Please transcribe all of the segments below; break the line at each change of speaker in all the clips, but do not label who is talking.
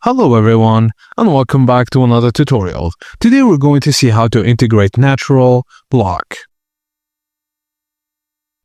Hello everyone, and welcome back to another tutorial. Today we're going to see how to integrate natural log.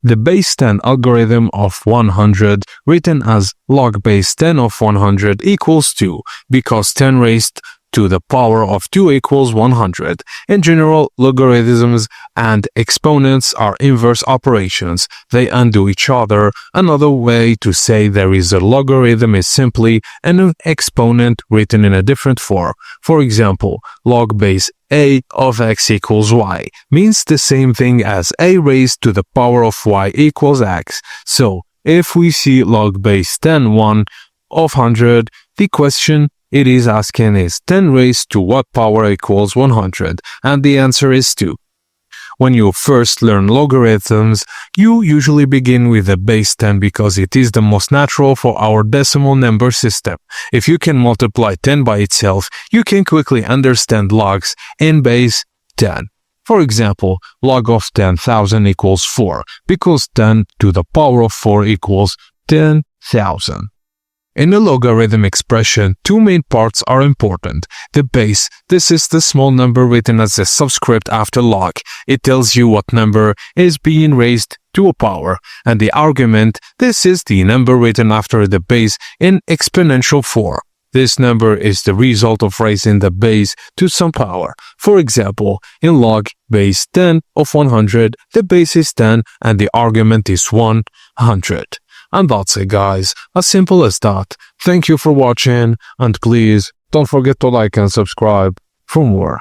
The base 10 algorithm of 100, written as log base 10 of 100, equals 2, because 10 raised to the power of 2 equals 100. In general, logarithms and exponents are inverse operations. They undo each other. Another way to say there is a logarithm is simply an exponent written in a different form. For example, log base a of x equals y means the same thing as a raised to the power of y equals x. So, if we see log base 10 1 of 100, the question it is asking is 10 raised to what power equals 100, and the answer is 2. When you first learn logarithms, you usually begin with the base 10 because it is the most natural for our decimal number system. If you can multiply 10 by itself, you can quickly understand logs in base 10. For example, log of 10,000 equals 4, because 10 to the power of 4 equals 10,000. In a logarithm expression, two main parts are important. The base, this is the small number written as a subscript after log. It tells you what number is being raised to a power. And the argument, this is the number written after the base in exponential form. This number is the result of raising the base to some power. For example, in log base 10 of 100, the base is 10 and the argument is 100. And that's it, guys. As simple as that. Thank you for watching, and please don't forget to like and subscribe for more.